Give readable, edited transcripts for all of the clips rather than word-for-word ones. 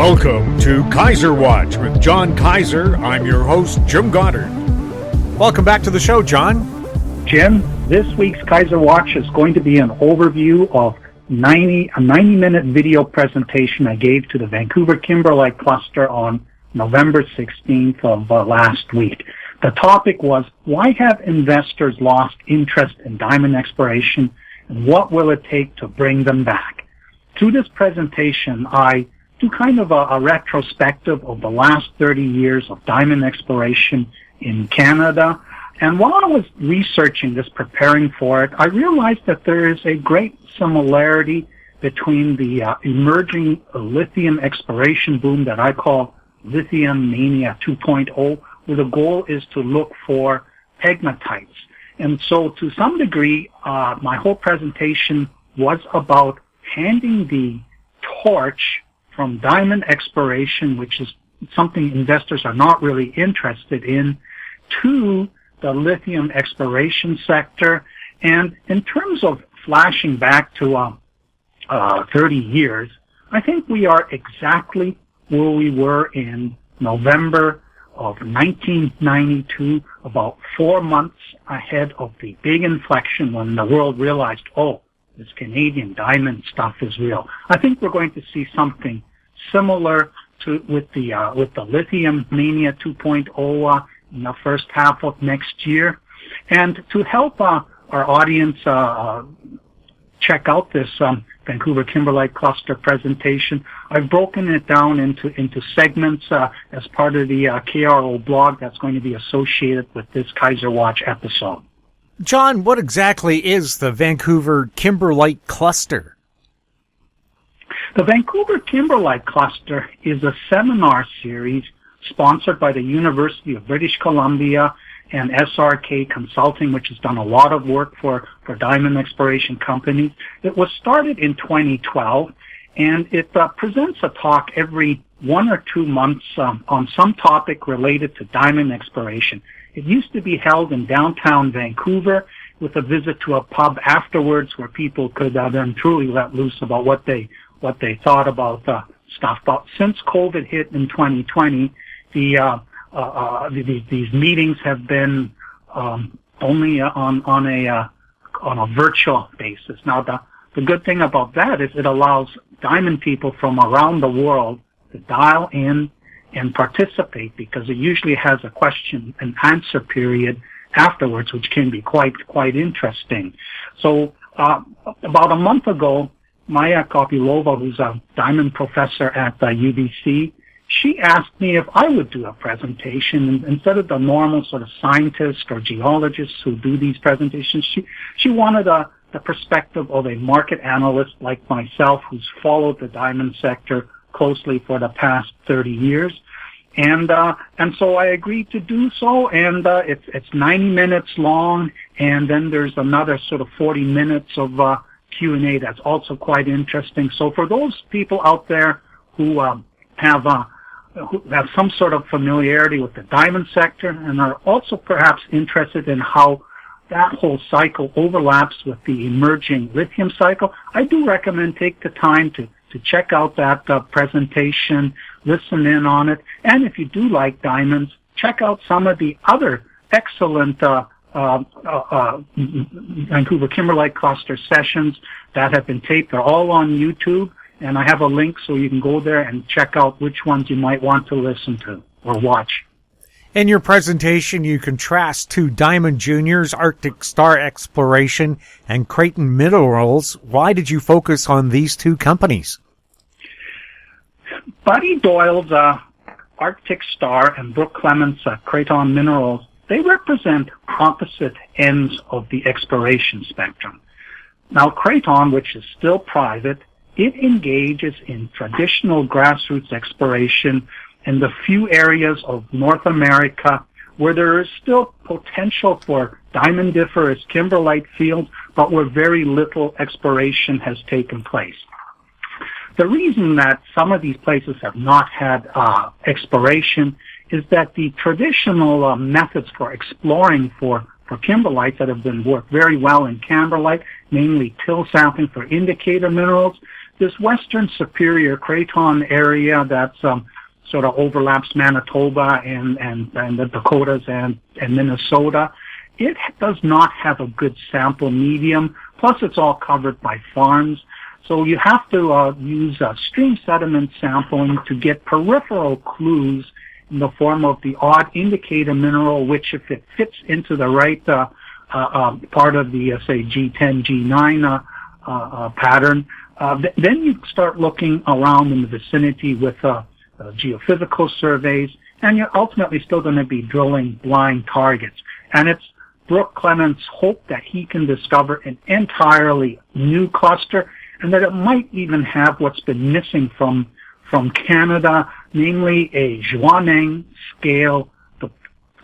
Welcome to Kaiser Watch with John Kaiser. I'm your host, Jim Goddard. Welcome back to the show, John. Jim, this week's Kaiser Watch is going to be an overview of a 90-minute video presentation I gave to the Vancouver Kimberlite cluster on November 16th of last week. The topic was, why have investors lost interest in diamond exploration, and what will it take to bring them back? Through this presentation, I do kind of a retrospective of the last 30 years of diamond exploration in Canada. And while I was researching this, preparing for it, I realized that there is a great similarity between the emerging lithium exploration boom that I call Lithium Mania 2.0, where the goal is to look for pegmatites. And so to some degree, my whole presentation was about handing the torch from diamond exploration, which is something investors are not really interested in, to the lithium exploration sector. And in terms of flashing back to 30 years, I think we are exactly where we were in November of 1992, about 4 months ahead of the big inflection when the world realized, oh, this Canadian diamond stuff is real. I think we're going to see something similar to with the Lithium Mania 2.0 in the first half of next year. And to help our audience check out this Vancouver Kimberlite cluster presentation, I've broken it down into segments as part of the KRO blog that's going to be associated with this Kaiser Watch episode. John, what exactly is the Vancouver Kimberlite cluster? The Vancouver Kimberlite cluster is a seminar series sponsored by the University of British Columbia and SRK Consulting, which has done a lot of work for diamond exploration companies. It was started in 2012, and it presents a talk every 1 or 2 months on some topic related to diamond exploration. It used to be held in downtown Vancouver with a visit to a pub afterwards where people could then truly let loose about what they thought about stuff. But since COVID hit in 2020, these meetings have been only on a virtual basis. Now, the good thing about that is it allows diamond people from around the world to dial in and participate, because it usually has a question and answer period afterwards, which can be quite interesting. So about a month ago, Maya Kopylova, who's a diamond professor at UBC, she asked me if I would do a presentation. Instead of the normal sort of scientists or geologists who do these presentations, she wanted the perspective of a market analyst like myself, who's followed the diamond sector closely for the past 30 years. And so I agreed to do so, and it's 90 minutes long, and then there's another sort of 40 minutes of Q&A that's also quite interesting. So for those people out there who have some sort of familiarity with the diamond sector and are also perhaps interested in how that whole cycle overlaps with the emerging lithium cycle, I do recommend take the time to check out that presentation, listen in on it, and if you do like diamonds, check out some of the other excellent Vancouver Kimberlite cluster sessions that have been taped. They're all on YouTube, and I have a link so you can go there and check out which ones you might want to listen to or watch. In your presentation, you contrast two Diamond Juniors, Arctic Star Exploration, and Craton Minerals. Why did you focus on these two companies? Buddy Doyle's Arctic Star and Brooke Clement's Craton Minerals, they represent opposite ends of the exploration spectrum. Now, Craton, which is still private, it engages in traditional grassroots exploration in the few areas of North America where there is still potential for diamondiferous kimberlite fields, but where very little exploration has taken place. The reason that some of these places have not had exploration is that the traditional methods for exploring for kimberlites that have been worked very well in Kimberlite, namely till sampling for indicator minerals, this western superior Craton area that's sort of overlaps Manitoba and the Dakotas and Minnesota, it does not have a good sample medium. Plus, it's all covered by farms. So you have to use stream sediment sampling to get peripheral clues in the form of the odd indicator mineral, which if it fits into the right part of the, say, G10, G9 pattern, then you start looking around in the vicinity with geophysical surveys, and you're ultimately still going to be drilling blind targets. And it's Brooke Clement's hope that he can discover an entirely new cluster, and that it might even have what's been missing from Canada, namely a Sheahan scale, the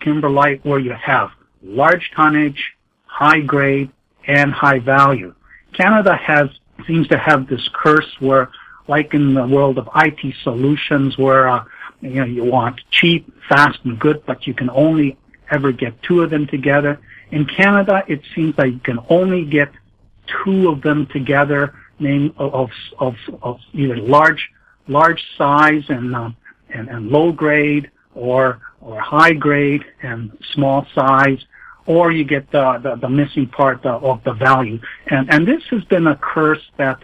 Kimberlite, where you have large tonnage, high grade, and high value. Canada seems to have this curse where, like in the world of IT solutions, where you want cheap, fast, and good, but you can only ever get two of them together. In Canada, it seems like you can only get two of them together, of either large size and low grade, or high grade and small size, or you get the missing part of the value. And this has been a curse that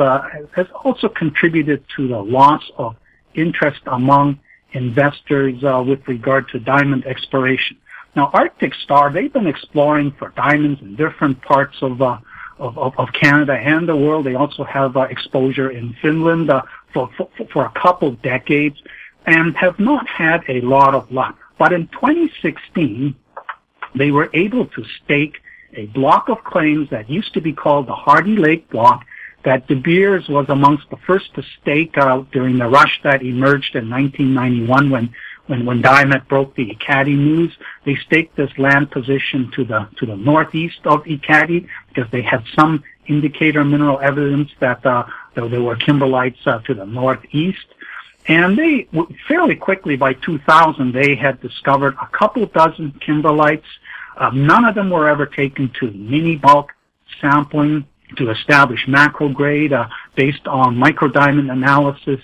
has also contributed to the loss of interest among investors with regard to diamond exploration. Now, Arctic Star, they've been exploring for diamonds in different parts of Canada and the world. They also have exposure in Finland for a couple decades and have not had a lot of luck. But in 2016, they were able to stake a block of claims that used to be called the Hardy Lake Block, that De Beers was amongst the first to stake during the rush that emerged in 1991 when Diamond broke the Ekati news. They staked this land position to the northeast of Ekati because they had some indicator mineral evidence that there were kimberlites to the northeast. And they, fairly quickly by 2000, they had discovered a couple dozen kimberlites. None of them were ever taken to mini bulk sampling to establish macro grade based on microdiamond analysis.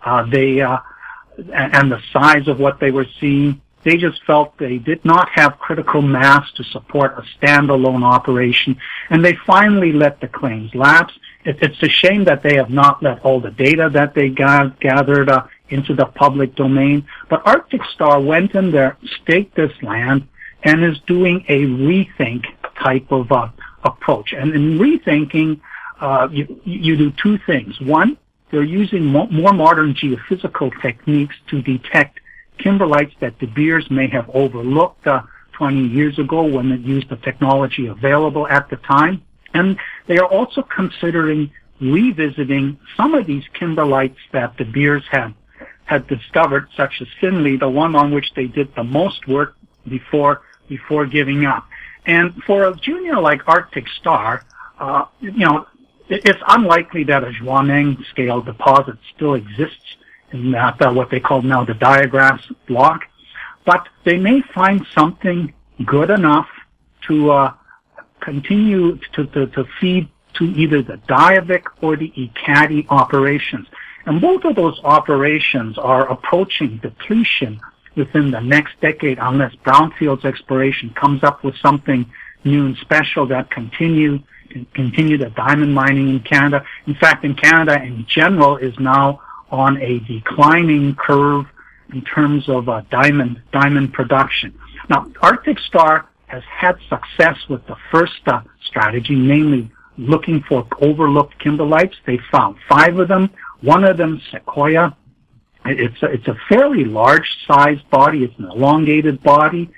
And the size of what they were seeing, they just felt they did not have critical mass to support a standalone operation, and they finally let the claims lapse. It's a shame that they have not let all the data that they gathered into the public domain, but Arctic Star went in there, staked this land, and is doing a rethink type of approach. And in rethinking, you do two things. One, they're using more modern geophysical techniques to detect kimberlites that De Beers may have overlooked 20 years ago when it used the technology available at the time. And they are also considering revisiting some of these kimberlites that De Beers had discovered, such as Finley, the one on which they did the most work before giving up. And for a junior like Arctic Star, it's unlikely that a Sheahan scale deposit still exists in that what they call now the diagrass block, but they may find something good enough to continue to feed to either the Diavik or the Ekati operations. And both of those operations are approaching depletion within the next decade unless brownfields exploration comes up with something new and special that continue the diamond mining in Canada. In fact, in Canada in general is now on a declining curve in terms of diamond production. Now, Arctic Star has had success with the first strategy, namely looking for overlooked kimberlites. They found 5 of them. One of them, Sequoia. It's a fairly large sized body. It's an elongated body.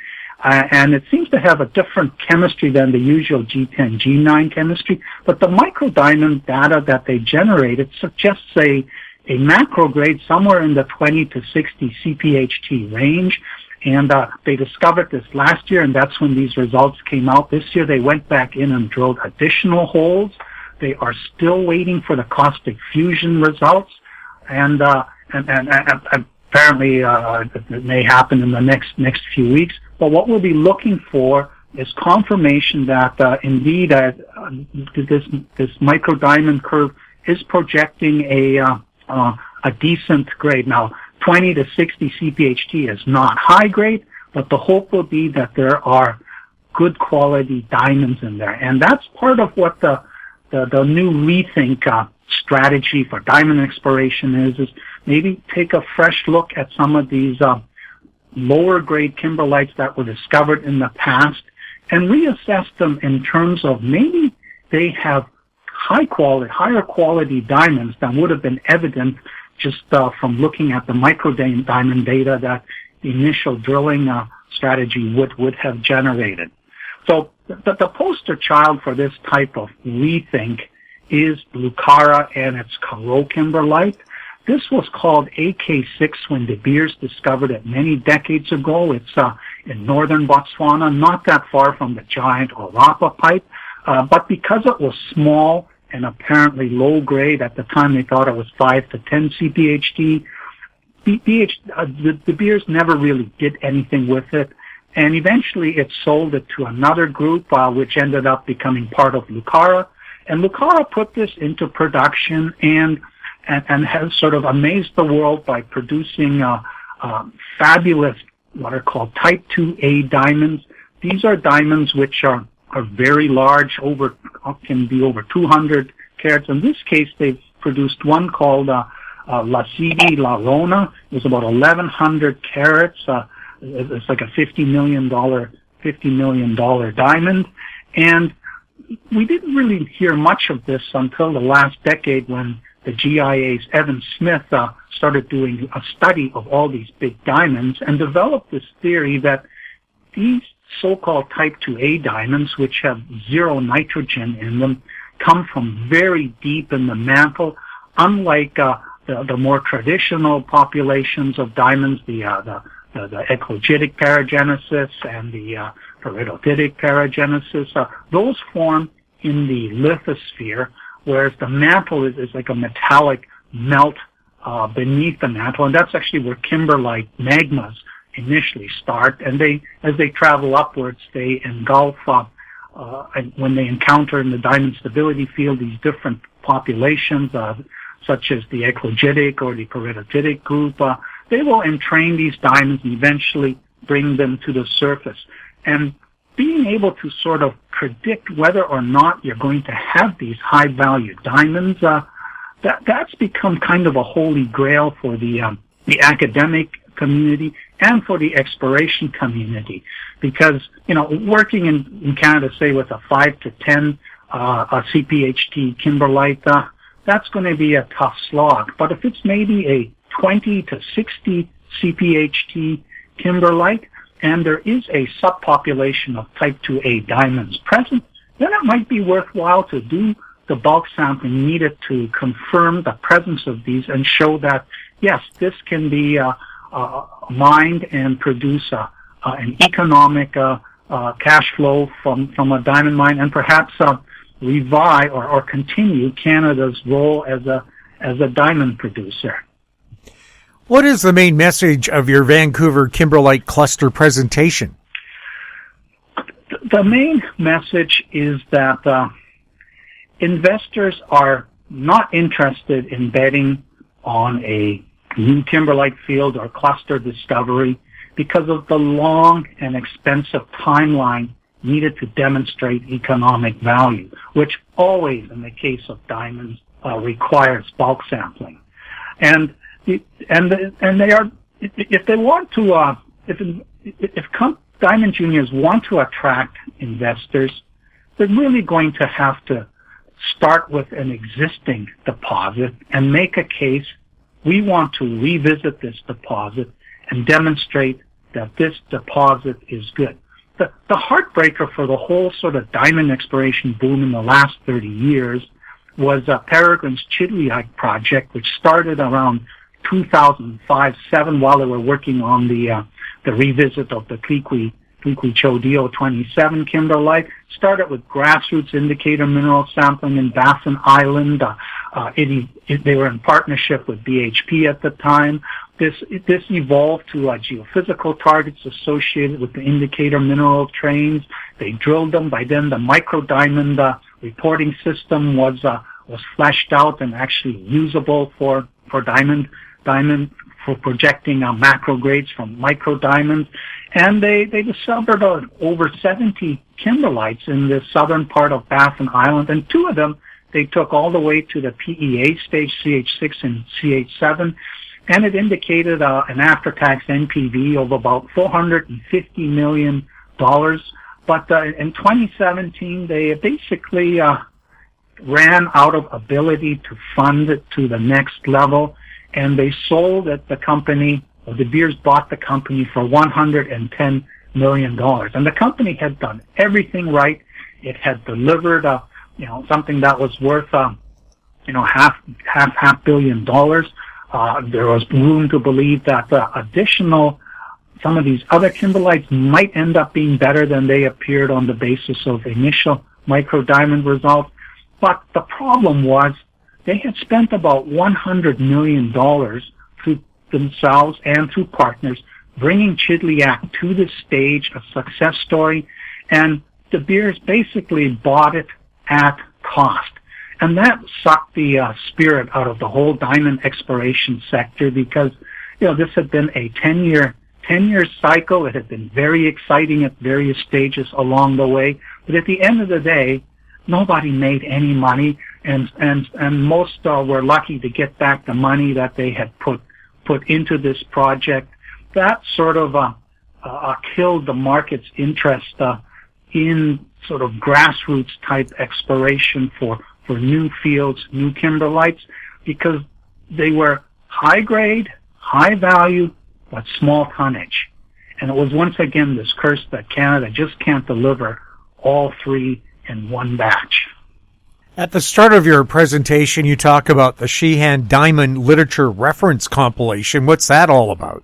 And it seems to have a different chemistry than the usual G10, G9 chemistry. But the microdiamond data that they generated suggests a macro grade somewhere in the 20 to 60 CPHT range. And they discovered this last year, and that's when these results came out. This year they went back in and drilled additional holes. They are still waiting for the caustic fusion results. And apparently it may happen in the next few weeks. But what we'll be looking for is confirmation that indeed this microdiamond curve is projecting a decent grade. Now, 20 to 60 CPHT is not high grade, but the hope will be that there are good quality diamonds in there. And that's part of what the new rethink strategy for diamond exploration is maybe take a fresh look at some of these lower grade kimberlites that were discovered in the past and reassess them in terms of maybe they have higher quality diamonds than would have been evident just from looking at the micro diamond data that the initial drilling strategy would have generated. So the poster child for this type of rethink is Lucara and its Karo kimberlite. This was called AK6 when De Beers discovered it many decades ago. It's in northern Botswana, not that far from the giant Orapa pipe. But because it was small and apparently low grade, at the time they thought it was 5 to 10 CPHT, De Beers never really did anything with it. And eventually it sold it to another group, which ended up becoming part of Lucara. And Lucara put this into production and has sort of amazed the world by producing fabulous, what are called Type 2A diamonds. These are diamonds which are very large, can be over 200 carats. In this case, they've produced one called La Sidi La Rona. It's about 1,100 carats. It's like a $50 million diamond. And we didn't really hear much of this until the last decade when the GIA's Evan Smith started doing a study of all these big diamonds and developed this theory that these so-called Type 2A diamonds, which have zero nitrogen in them, come from very deep in the mantle, unlike the more traditional populations of diamonds, the eclogitic paragenesis and the peridothitic paragenesis. Those form in the lithosphere, whereas the mantle is like a metallic melt beneath the mantle, and that's actually where kimberlite magmas initially start. And as they travel upwards, they engulf, and when they encounter in the diamond stability field these different populations, such as the eclogitic or the peridothitic group, they will entrain these diamonds and eventually bring them to the surface. And being able to sort of predict whether or not you're going to have these high-value diamonds, that's become kind of a holy grail for the academic community and for the exploration community. Because, working in Canada, say, with a 5 to 10 CPHT kimberlite, that's going to be a tough slog. But if it's maybe a 20 to 60 CPHT kimberlite, and there is a subpopulation of Type 2A diamonds present, then it might be worthwhile to do the bulk sampling needed to confirm the presence of these and show that, yes, this can be mined and produce an economic cash flow from a diamond mine, and perhaps revive or continue Canada's role as a diamond producer. What is the main message of your Vancouver Kimberlite Cluster presentation? The main message is that investors are not interested in betting on a new kimberlite field or cluster discovery because of the long and expensive timeline needed to demonstrate economic value, which always, in the case of diamonds, requires bulk sampling. And they are, if they want to, if diamond juniors want to attract investors, they're really going to have to start with an existing deposit and make a case. We want to revisit this deposit and demonstrate that this deposit is good. The heartbreaker for the whole sort of diamond exploration boom in the last 30 years was Peregrine's Chidliak project, which started around 2005-07 while they were working on the revisit of the Klikwi-Chodeo 27 kimberlite. Started with grassroots indicator mineral sampling in Baffin Island. They were in partnership with BHP at the time. This evolved to geophysical targets associated with the indicator mineral trains. They drilled them. By then, the micro diamond reporting system was was fleshed out and actually usable for diamond for projecting macro grades from micro diamonds. And they discovered over 70 kimberlites in the southern part of Baffin Island, and 2 of them they took all the way to the PEA stage, CH6 and CH7, and it indicated an after-tax NPV of about $450 million. But in 2017, they basically ran out of ability to fund it to the next level, and they sold at the company, or De Beers bought the company for $110 million. And the company had done everything right. It had delivered, something that was worth, half billion dollars. There was room to believe that some of these other kimberlites might end up being better than they appeared on the basis of initial micro diamond results. But the problem was they had spent about $100 million through themselves and through partners, bringing Chidliak to this stage, a success story, and De Beers basically bought it at cost. And that sucked the spirit out of the whole diamond exploration sector, because, this had been a 10-year cycle. It had been very exciting at various stages along the way. But at the end of the day, nobody made any money, and most were lucky to get back the money that they had put into this project. That sort of killed the market's interest in sort of grassroots type exploration for new fields, new kimberlites, because they were high grade, high value, but small tonnage. And it was once again this curse that Canada just can't deliver all 3 in one batch. At the start of your presentation, you talk about the Sheahan Diamond Literature Reference Compilation. What's that all about?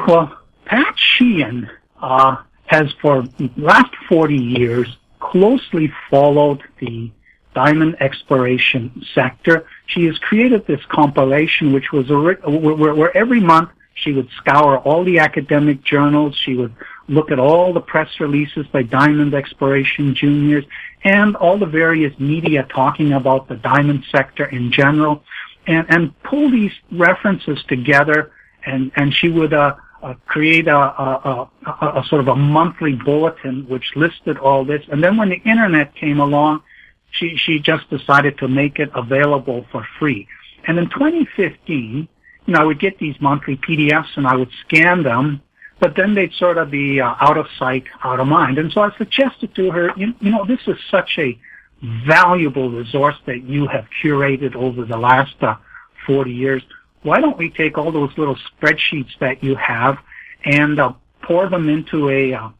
Well, Pat Sheahan has for the last 40 years closely followed the diamond exploration sector. She has created this compilation, which was where every month she would scour all the academic journals. She would look at all the press releases by diamond exploration juniors and all the various media talking about the diamond sector in general, and pull these references together. And she would create a sort of a monthly bulletin which listed all this. And then when the internet came along, she just decided to make it available for free. And in 2015, I would get these monthly PDFs and I would scan them, but then they'd sort of be out of sight, out of mind. And so I suggested to her, this is such a valuable resource that you have curated over the last 40 years. Why don't we take all those little spreadsheets that you have and pour them into a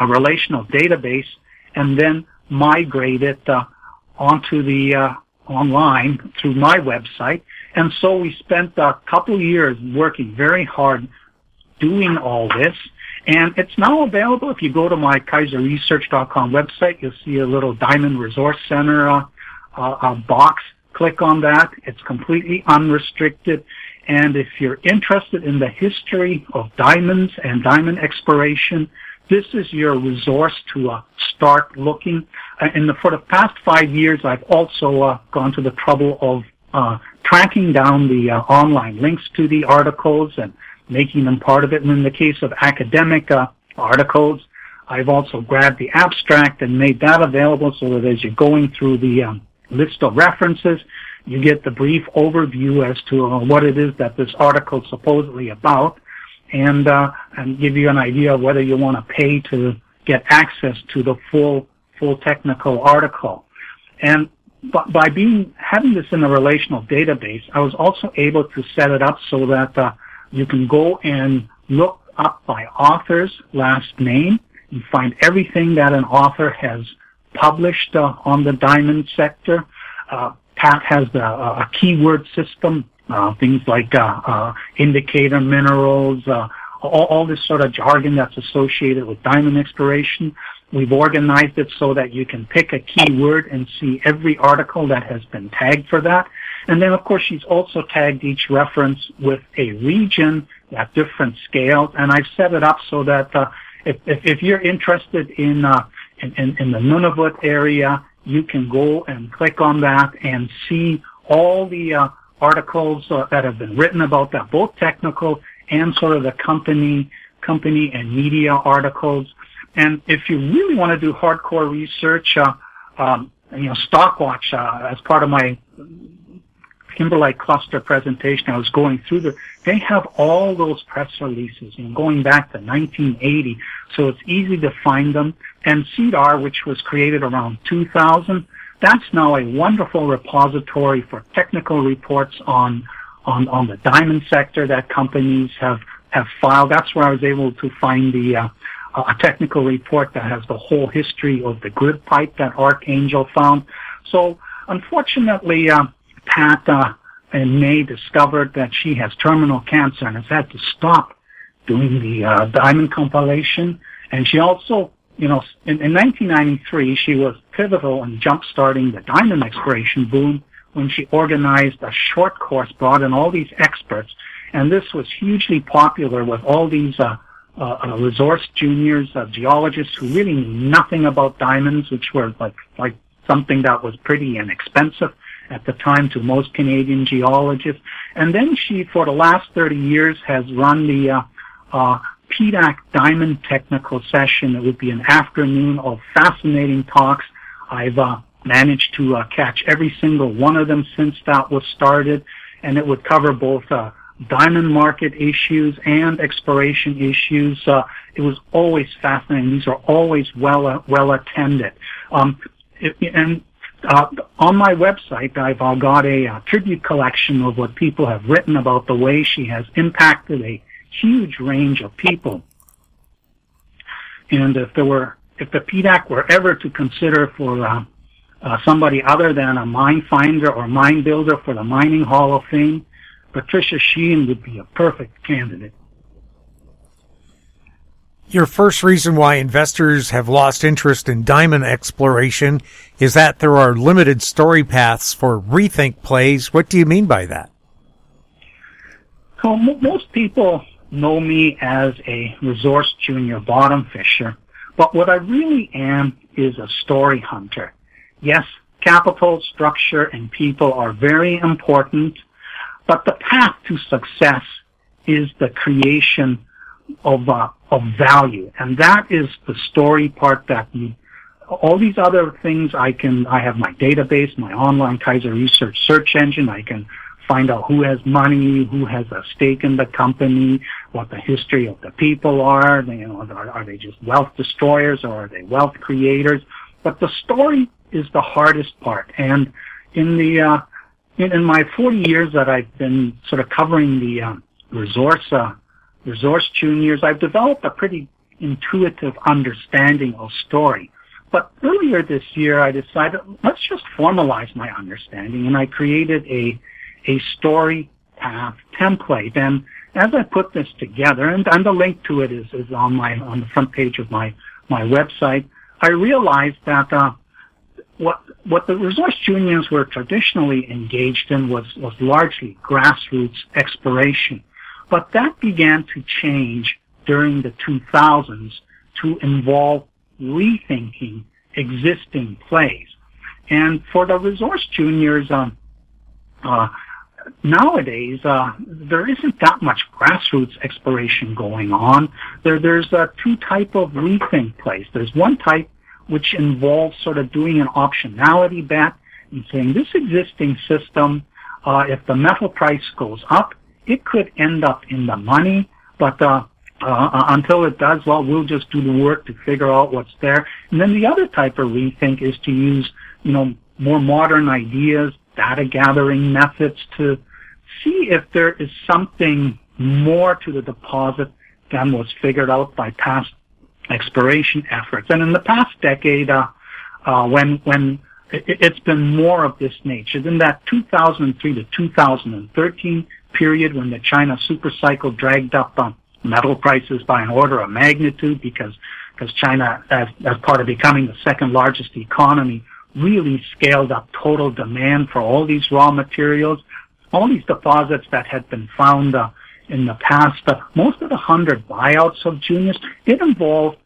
relational database and then migrate it onto the online through my website. And so we spent a couple of years working very hard doing all this, and it's now available. If you go to my KaiserResearch.com website, you'll see a little Diamond Resource Center box. Click on that. It's completely unrestricted, and if you're interested in the history of diamonds and diamond exploration, this is your resource to start looking. For the past 5 years, I've also gone to the trouble of tracking down the online links to the articles and making them part of it. And in the case of academic articles, I've also grabbed the abstract and made that available so that as you're going through the list of references, you get the brief overview as to what it is that this article is supposedly about, and give you an idea of whether you want to pay to get access to the full technical article. And by having this in a relational database, I was also able to set it up so that you can go and look up by author's last name. You find everything that an author has published on the diamond sector. Pat has a keyword system, things like indicator minerals, all this sort of jargon that's associated with diamond exploration. We've organized it so that you can pick a keyword and see every article that has been tagged for that. And then, of course, she's also tagged each reference with a region at different scales. And I've set it up so that if you're interested in the Nunavut area, you can go and click on that and see all the articles that have been written about that, both technical and sort of the company and media articles. And if you really want to do hardcore research, Stockwatch, as part of my Kimberlite cluster presentation, I was going through they have all those press releases, going back to 1980, so it's easy to find them. And CDAR, which was created around 2000, that's now a wonderful repository for technical reports on the diamond sector that companies have filed. That's where I was able to find a technical report that has the whole history of the grid pipe that Archangel found. So unfortunately, Pat in May discovered that she has terminal cancer and has had to stop doing the diamond compilation. And she also, in 1993, she was pivotal in jump-starting the diamond exploration boom when she organized a short course, brought in all these experts. And this was hugely popular with all these resource juniors, geologists who really knew nothing about diamonds, which were like something that was pretty inexpensive at the time to most Canadian geologists. And then she, for the last 30 years, has run the PDAC Diamond Technical Session. It would be an afternoon of fascinating talks. I've managed to catch every single one of them since that was started, and it would cover both diamond market issues and exploration issues. It was always fascinating. These are always well attended. On my website, I've got a tribute collection of what people have written about the way she has impacted a huge range of people. And if the PDAC were ever to consider for somebody other than a mine finder or mine builder for the Mining Hall of Fame, Patricia Sheahan would be a perfect candidate. Your first reason why investors have lost interest in diamond exploration is that there are limited story paths for rethink plays. What do you mean by that? So most people know me as a resource junior bottom fisher, but what I really am is a story hunter. Yes, capital, structure, and people are very important, but the path to success is the creation of value, and that is the story part that all these other things I have my database, my online Kaiser research search engine. I can find out who has money, who has a stake in the company, what the history of the people are. Are they just wealth destroyers or are they wealth creators? But the story is the hardest part. And in my 40 years that I've been sort of covering the resource juniors, I've developed a pretty intuitive understanding of story. But earlier this year, I decided, let's just formalize my understanding, and I created a story path template. And as I put this together, and the link to it is on the front page of my website, I realized that what the resource juniors were traditionally engaged in was largely grassroots exploration. But that began to change during the 2000s to involve rethinking existing plays. And for the resource juniors, nowadays, there isn't that much grassroots exploration going on. There's two type of rethink plays. There's one type which involves sort of doing an optionality bet and saying this existing system, if the metal price goes up, it could end up in the money, but until it does, well, we'll just do the work to figure out what's there. And then the other type of rethink is to use, more modern ideas, data gathering methods to see if there is something more to the deposit than was figured out by past exploration efforts. And in the past decade, when it's been more of this nature, in that 2003 to 2013 period when the China supercycle dragged up metal prices by an order of magnitude because China, as part of becoming the second largest economy, really scaled up total demand for all these raw materials. All these deposits that had been found in the past, most of the 100 buyouts of juniors, it involved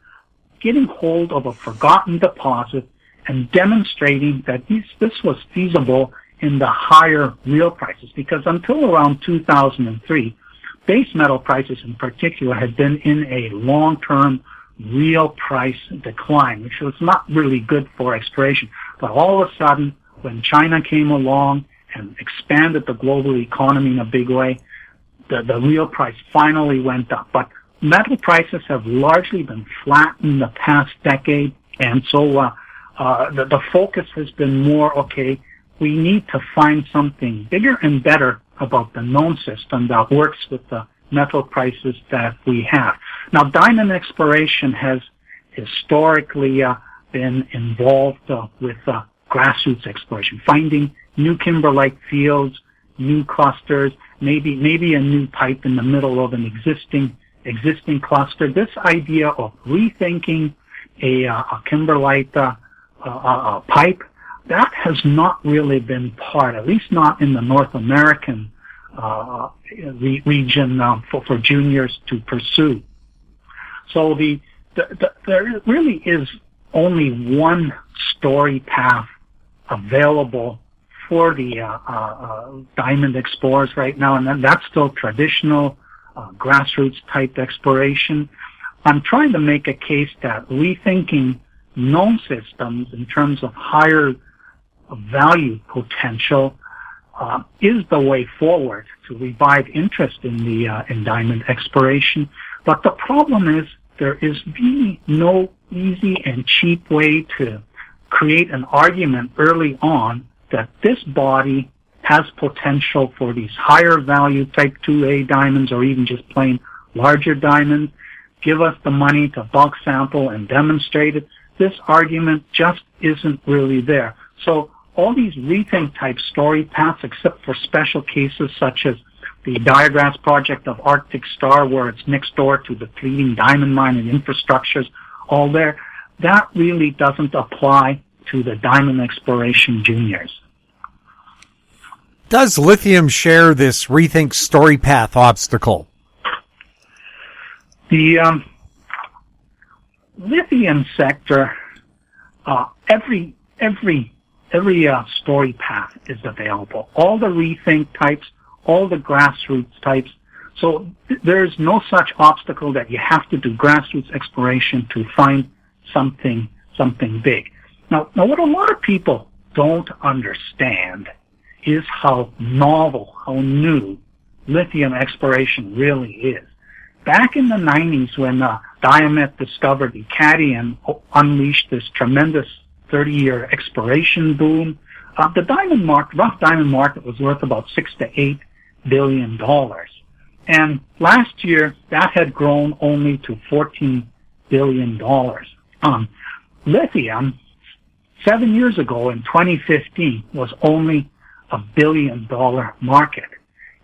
getting hold of a forgotten deposit and demonstrating that this was feasible in the higher real prices, because until around 2003, base metal prices in particular had been in a long-term real price decline, which was not really good for exploration. But all of a sudden, when China came along and expanded the global economy in a big way, the real price finally went up. But metal prices have largely been flat in the past decade, and so the focus has been more, okay, we need to find something bigger and better about the known system that works with the metal prices that we have. Now, diamond exploration has historically been involved with grassroots exploration, finding new kimberlite fields, new clusters, maybe a new pipe in the middle of an existing cluster. This idea of rethinking a kimberlite pipe, that has not really been part, at least not in the North American region for juniors to pursue. So there really is only one story path available for the diamond explorers right now, and that's still traditional grassroots type exploration. I'm trying to make a case that rethinking known systems in terms of higher value potential is the way forward to revive interest in diamond exploration. But the problem is there is really no easy and cheap way to create an argument early on that this body has potential for these higher value type 2A diamonds, or even just plain larger diamonds. Give us the money to bulk sample and demonstrate it. This argument just isn't really there. So all these rethink type story paths, except for special cases such as the Diagrass project of Arctic Star, where it's next door to the leading diamond mine and infrastructures all there, that really doesn't apply to the diamond exploration juniors. Does lithium share this rethink story path obstacle? The lithium sector, every story path is available. All the rethink types, all the grassroots types. So there's no such obstacle that you have to do grassroots exploration to find something big. Now what a lot of people don't understand is how novel, how new lithium exploration really is. Back in the 90s, when Diamet discovered Icati and unleashed this tremendous 30-year exploration boom, the rough diamond market was worth about $6 to $8 billion. And last year, that had grown only to $14 billion. Lithium, 7 years ago in 2015, was only a $1 billion market.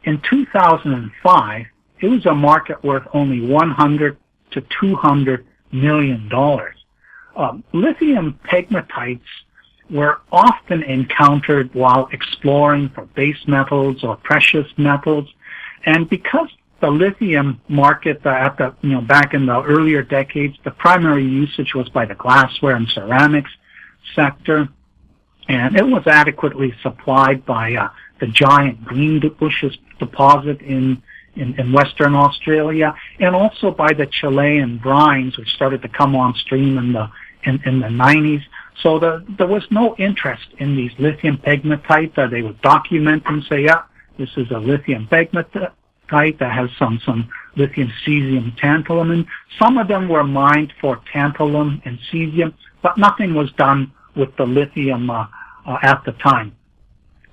In 2005, it was a market worth only $100 to $200 million. Lithium pegmatites were often encountered while exploring for base metals or precious metals, and because the lithium market back in the earlier decades, the primary usage was by the glassware and ceramics sector, and it was adequately supplied by the giant Greenbushes deposit in Western Australia, and also by the Chilean brines, which started to come on stream in the 90s. So there was no interest in these lithium pegmatites. They would document and say, yeah, this is a lithium pegmatite that has some lithium, cesium, tantalum, and some of them were mined for tantalum and cesium, but nothing was done with the lithium at the time.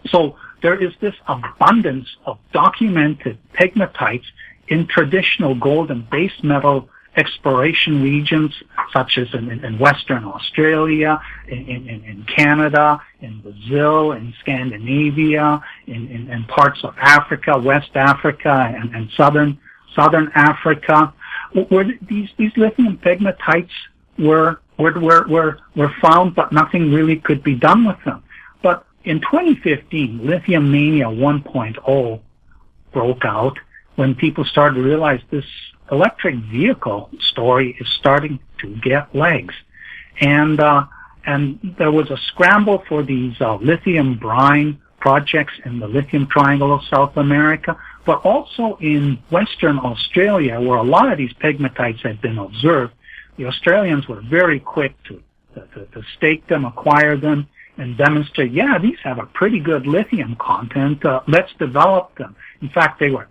So there is this abundance of documented pegmatites in traditional gold and base metal exploration regions, such as in Western Australia, in Canada, in Brazil, in Scandinavia, in parts of Africa, West Africa, and Southern Africa, where these lithium pegmatites were found, but nothing really could be done with them. But in 2015, Lithium Mania 1.0 broke out when people started to realize this electric vehicle story is starting to get legs. And And there was a scramble for these lithium brine projects in the lithium triangle of South America, but also in Western Australia, where a lot of these pegmatites had been observed. The Australians were very quick to stake them, acquire them, and demonstrate, yeah, these have a pretty good lithium content. Let's develop them. In fact, they were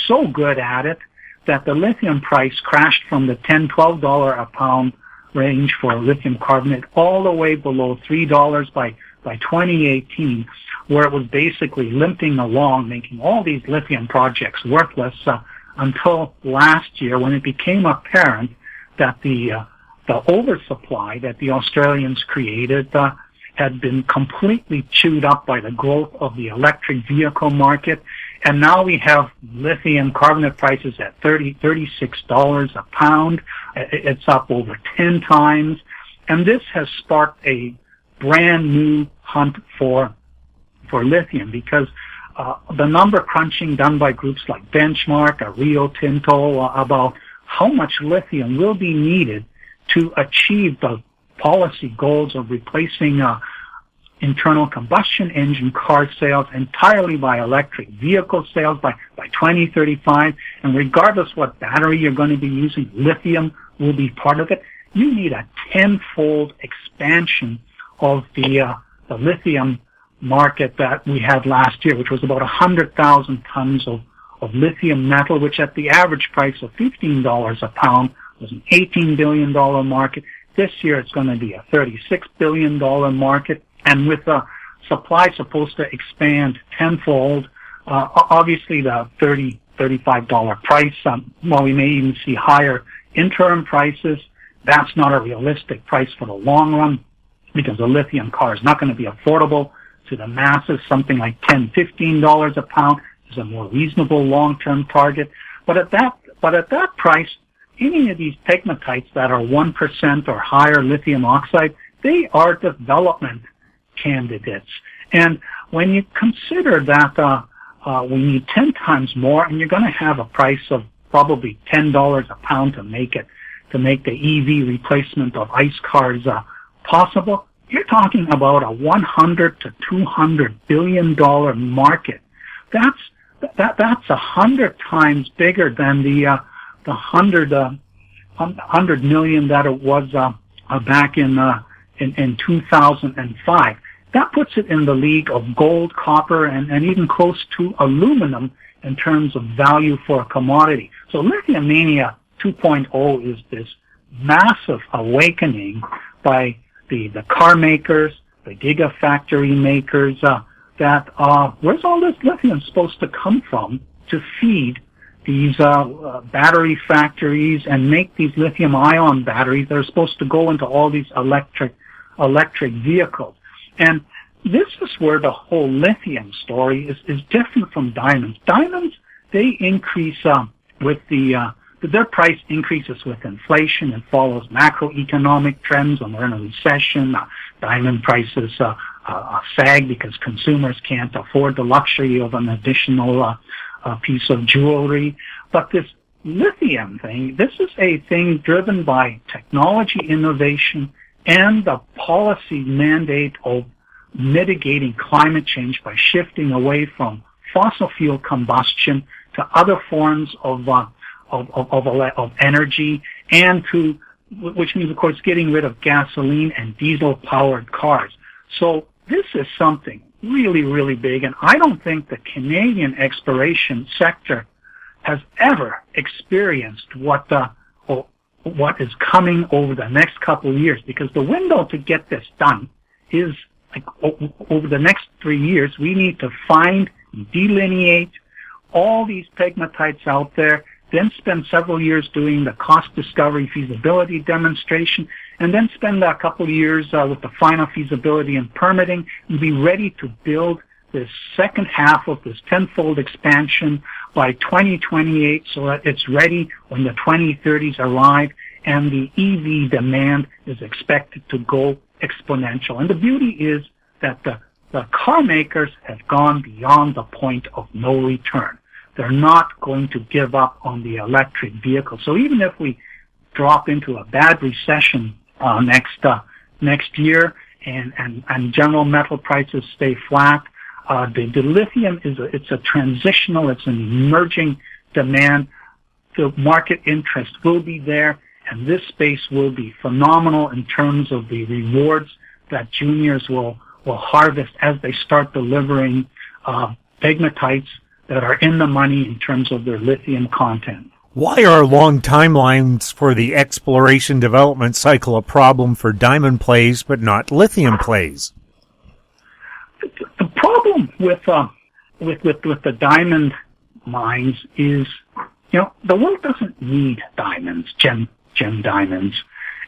so good at it that the lithium price crashed from the $10, $12 a pound range for lithium carbonate all the way below $3 by 2018, where it was basically limping along, making all these lithium projects worthless until last year, when it became apparent that the oversupply that the Australians created had been completely chewed up by the growth of the electric vehicle market. And now we have lithium carbonate prices at $36 a pound. It's up over 10 times. And this has sparked a brand new hunt for lithium, because the number crunching done by groups like Benchmark or Rio Tinto about how much lithium will be needed to achieve the policy goals of replacing internal combustion engine car sales entirely by electric vehicle sales by 2035. And regardless what battery you're going to be using, lithium will be part of it. You need a tenfold expansion of the lithium market that we had last year, which was about 100,000 tons of lithium metal, which at the average price of $15 a pound was an $18 billion market. This year it's going to be a $36 billion market. And with the supply supposed to expand tenfold, obviously the $35 price, while we may even see higher interim prices, that's not a realistic price for the long run, because a lithium car is not going to be affordable to the masses. Something like $10, $15 a pound is a more reasonable long-term target. But at that price, any of these pegmatites that are 1% or higher lithium oxide, they are development candidates. And when you consider that we need 10 times more, and you're going to have a price of probably $10 a pound to make the EV replacement of ICE cars possible, you're talking about a $100 to $200 billion market. That's 100 times bigger than the 100 million that it was back in 2005. That puts it in the league of gold, copper, and even close to aluminum in terms of value for a commodity. So Lithium Mania 2.0 is this massive awakening by the car makers, the gigafactory makers, where's all this lithium supposed to come from to feed these battery factories and make these lithium-ion batteries that are supposed to go into all these electric vehicles? And this is where the whole lithium story is different from diamonds. Diamonds, they increase with their price increases with inflation and follows macroeconomic trends. When we're in a recession, diamond prices sag because consumers can't afford the luxury of an additional piece of jewelry. But this lithium thing, this is a thing driven by technology innovation and the policy mandate of mitigating climate change by shifting away from fossil fuel combustion to other forms of energy, and which means, of course, getting rid of gasoline and diesel-powered cars. So this is something really, really big, and I don't think the Canadian exploration sector has ever experienced what is coming over the next couple of years, because the window to get this done is like over the next 3 years. We need to find, delineate all these pegmatites out there, then spend several years doing the cost discovery feasibility demonstration, and then spend a couple of years with the final feasibility and permitting, and be ready to build this second half of this tenfold expansion by 2028, so that it's ready when the 2030s arrive, and the EV demand is expected to go exponential. And the beauty is that the car makers have gone beyond the point of no return. They're not going to give up on the electric vehicle. So even if we drop into a bad recession next year, and general metal prices stay flat. The lithium it's a transitional, it's an emerging demand. The market interest will be there, and this space will be phenomenal in terms of the rewards that juniors will harvest as they start delivering pegmatites that are in the money in terms of their lithium content. Why are long timelines for the exploration development cycle a problem for diamond plays but not lithium plays? The problem with the diamond mines is, the world doesn't need diamonds, gem diamonds,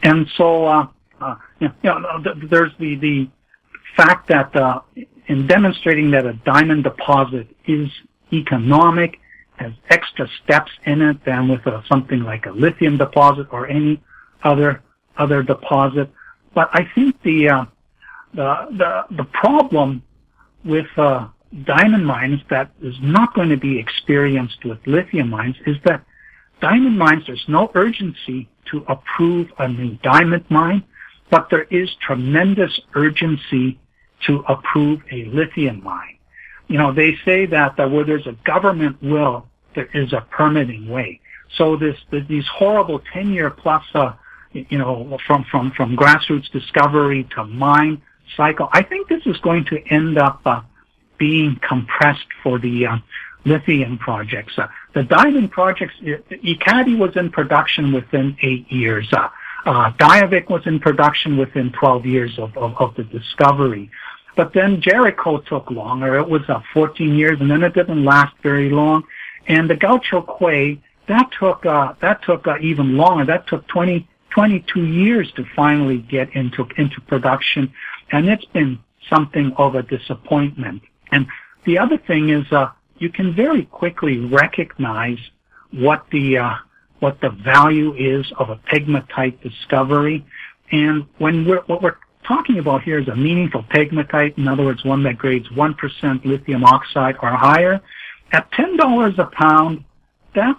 and so there's the fact that in demonstrating that a diamond deposit is economic, has extra steps in it than with something like a lithium deposit or any other deposit. But I think the problem with diamond mines that is not going to be experienced with lithium mines is that diamond mines, there's no urgency to approve a new diamond mine, but there is tremendous urgency to approve a lithium mine. They say that where there's a government will, there is a permitting way. So these horrible 10-year plus, from grassroots discovery to mine cycle, I think this is going to end up being compressed for the lithium projects. The diamond projects, Ekati was in production within 8 years. Diavik was in production within 12 years of the discovery. But then Jericho took longer. It was 14 years, and then it didn't last very long. And the Gaucho Quay, that took even longer. That took 22 years to finally get into production, and it's been something of a disappointment. And the other thing is, you can very quickly recognize what the value is of a pegmatite discovery. And what we're talking about here is a meaningful pegmatite, in other words, one that grades 1% lithium oxide or higher. At $10 a pound, that's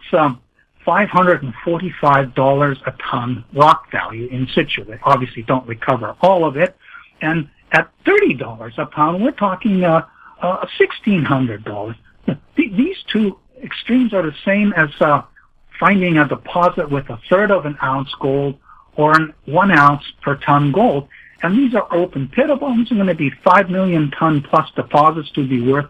$545 a ton rock value in situ. They obviously don't recover all of it. And at $30 a pound, we're talking $1,600. These two extremes are the same as finding a deposit with a third of an ounce gold or 1 ounce per ton gold. And these are open pitable. These are going to be 5 million ton plus deposits to be worth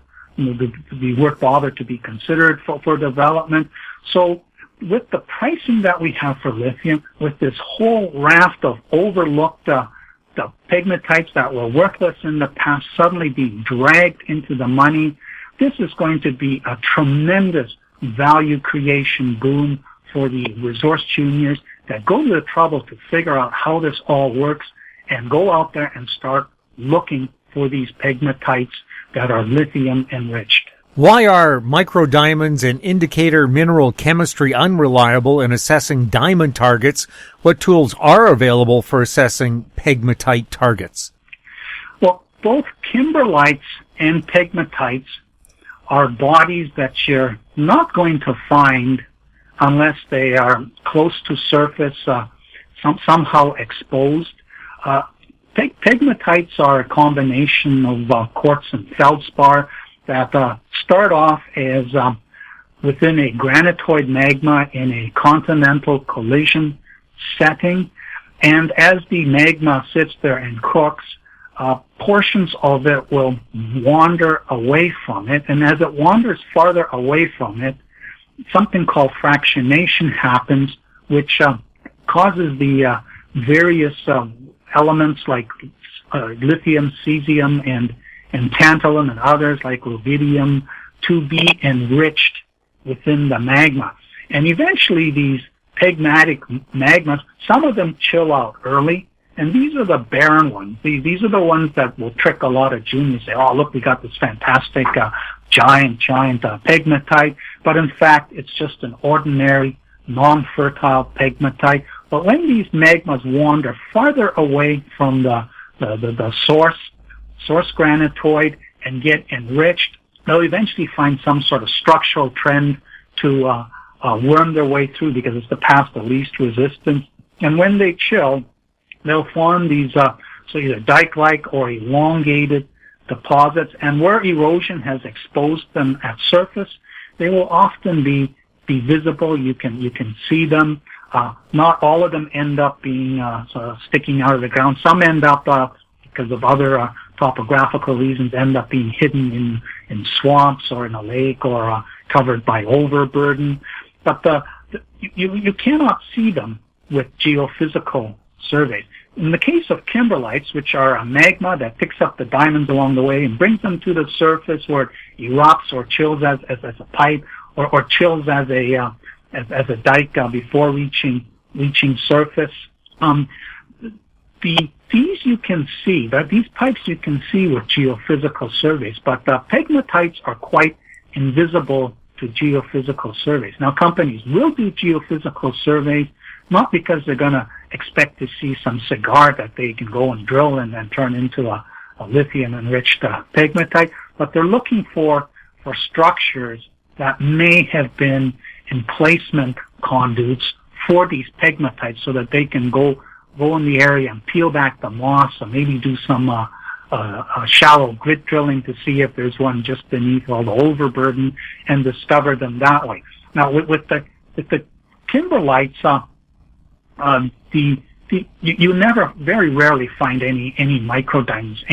bother to be considered for development. So with the pricing that we have for lithium, with this whole raft of overlooked the pegmatites that were worthless in the past suddenly being dragged into the money, this is going to be a tremendous value creation boom for the resource juniors that go to the trouble to figure out how this all works and go out there and start looking for these pegmatites that are lithium enriched. Why are microdiamonds and indicator mineral chemistry unreliable in assessing diamond targets? What tools are available for assessing pegmatite targets? Well, both kimberlites and pegmatites are bodies that you're not going to find unless they are close to surface, somehow exposed. Pegmatites are a combination of quartz and feldspar that start off as within a granitoid magma in a continental collision setting, and as the magma sits there and cooks, portions of it will wander away from it, and as it wanders farther away from it, something called fractionation happens, which causes the various elements like lithium, cesium, and tantalum and others like rubidium to be enriched within the magma. And eventually these pegmatic magmas, some of them chill out early, and these are the barren ones. These are the ones that will trick a lot of juniors, say, oh, look, we got this fantastic giant pegmatite, but in fact it's just an ordinary non-fertile pegmatite. But when these magmas wander farther away from the source granitoid and get enriched, they'll eventually find some sort of structural trend to worm their way through because it's the path of least resistance. And when they chill, they'll form these so either dike-like or elongated deposits, and where erosion has exposed them at surface, they will often be visible. You can see them. Not all of them end up being sort of sticking out of the ground. Some end up because of other topographical reasons, end up being hidden in swamps or in a lake or covered by overburden. But you cannot see them with geophysical surveys. In the case of kimberlites, which are a magma that picks up the diamonds along the way and brings them to the surface where it erupts or chills as a pipe or chills as a dike before reaching surface. These you can see, these pipes you can see with geophysical surveys, but pegmatites are quite invisible to geophysical surveys. Now, companies will do geophysical surveys, not because they're going to expect to see some cigar that they can go and drill and then turn into a lithium-enriched pegmatite, but they're looking for structures that may have been emplacement conduits for these pegmatites so that they can go in the area and peel back the moss or maybe do some shallow grit drilling to see if there's one just beneath all the overburden and discover them that way. Now, with the kimberlites, you never, very rarely find any microdiamonds,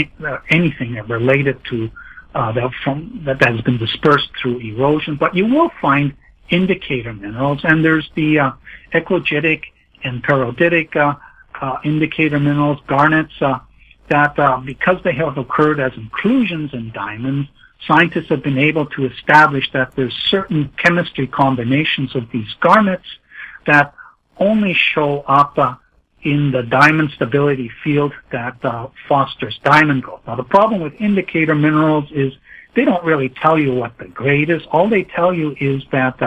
anything related to that has been dispersed through erosion, but you will find indicator minerals, and there's the eclogitic and paroditic indicator minerals, garnets, that because they have occurred as inclusions in diamonds, scientists have been able to establish that there's certain chemistry combinations of these garnets that only show up in the diamond stability field that fosters diamond growth. Now, the problem with indicator minerals is they don't really tell you what the grade is. All they tell you is that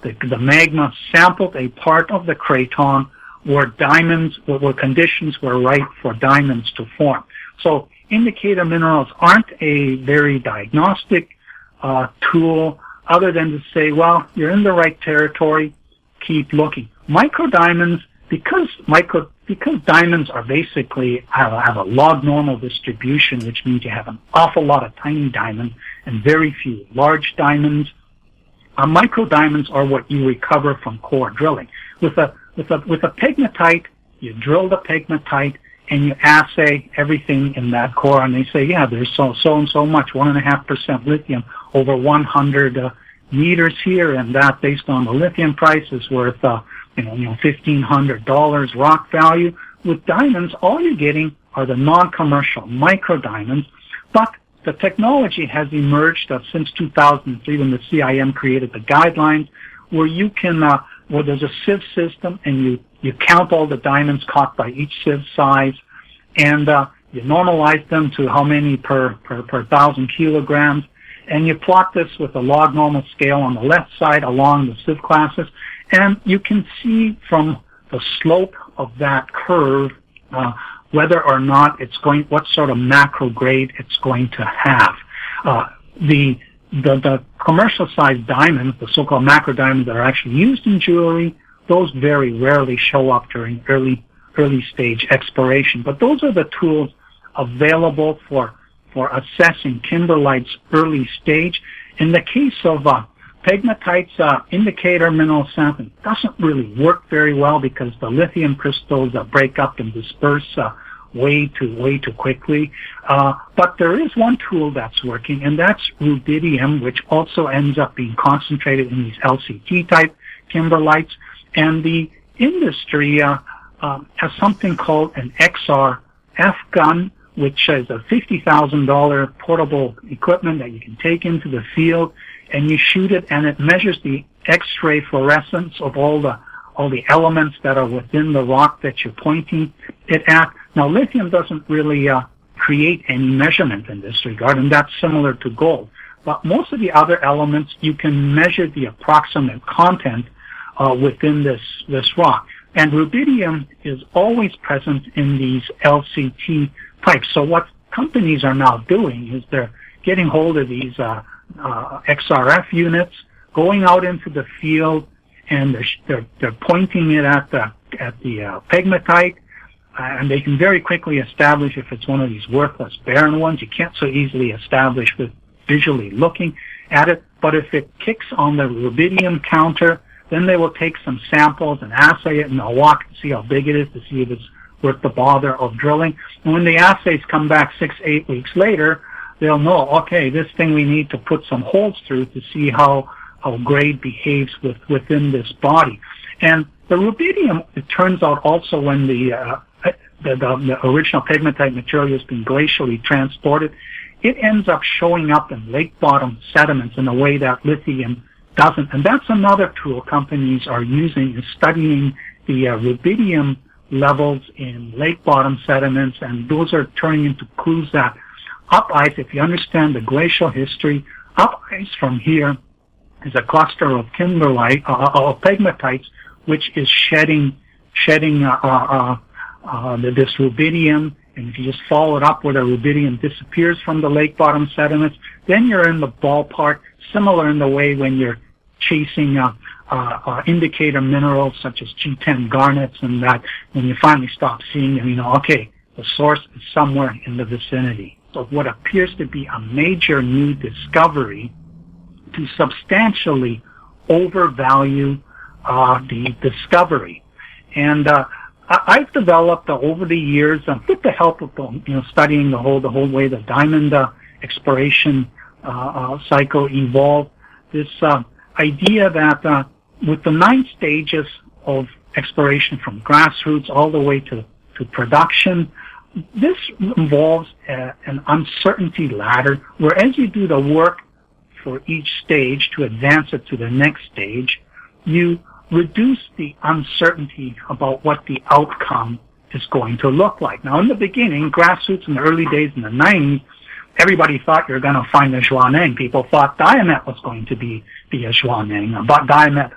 the magma sampled a part of the Craton where conditions were right for diamonds to form. So indicator minerals aren't a very diagnostic tool other than to say, well, you're in the right territory, keep looking. Microdiamonds, because diamonds are basically have a log normal distribution, which means you have an awful lot of tiny diamonds and very few large diamonds. Microdiamonds are what you recover from core drilling. With a pegmatite, you drill the pegmatite and you assay everything in that core, and they say, yeah, there's so and so much, 1.5% lithium over 100 meters here, and that, based on the lithium price, is worth $1,500 rock value. With diamonds, all you're getting are the non-commercial microdiamonds, but the technology has emerged since 2003 when the CIM created the guidelines, where you can where there's a sieve system, and you count all the diamonds caught by each sieve size, and you normalize them to how many per 1,000 kilograms, and you plot this with a log normal scale on the left side along the sieve classes, and you can see from the slope of that curve whether or not what sort of macro grade it's going to have. The commercial sized diamonds, the so-called macro diamonds that are actually used in jewelry, those very rarely show up during early stage exploration. But those are the tools available for assessing kimberlite's early stage. In the case of pegmatites, indicator mineral sampling doesn't really work very well because the lithium crystals break up and disperse way too quickly. But there is one tool that's working, and that's rubidium, which also ends up being concentrated in these LCT type kimberlites. And the industry has something called an XRF gun, which is a $50,000 portable equipment that you can take into the field, and you shoot it, and it measures the X-ray fluorescence of all the elements that are within the rock that you're pointing it at. Now, lithium doesn't really create any measurement in this regard, and that's similar to gold. But most of the other elements, you can measure the approximate content within this rock. And rubidium is always present in these LCT pipes. So what companies are now doing is they're getting hold of these XRF units, going out into the field, and they're pointing it at the pegmatite, and they can very quickly establish if it's one of these worthless barren ones. You can't so easily establish with visually looking at it. But if it kicks on the rubidium counter, then they will take some samples and assay it, and they'll walk and see how big it is to see if it's worth the bother of drilling. And when the assays come back 6-8 weeks later, they'll know, okay, this thing we need to put some holes through to see how grade behaves within this body. And the rubidium, it turns out also when the original pegmatite material has been glacially transported, it ends up showing up in lake bottom sediments in a way that lithium doesn't. And that's another tool companies are using, is studying the rubidium levels in lake bottom sediments, and those are turning into clues that up ice, if you understand the glacial history, up ice from here is a cluster of kimberlite, of pegmatites, which is shedding this rubidium. And if you just follow it up where the rubidium disappears from the lake bottom sediments, then you're in the ballpark, similar in the way when you're chasing indicator minerals such as G10 garnets, and that when you finally stop seeing them, you know, okay, the source is somewhere in the vicinity. So what appears to be a major new discovery to substantially overvalue the discovery. And I've developed over the years, with the help of studying the whole way the diamond exploration cycle evolved, this idea that with the 9 stages of exploration from grassroots all the way to production, this involves an uncertainty ladder, where as you do the work for each stage to advance it to the next stage, you reduce the uncertainty about what the outcome is going to look like. Now, in the beginning, grassroots in the early days in the 90s, everybody thought you were going to find a Zhuaneng. People thought Diamet was going to be a Zhuaneng, but Diamet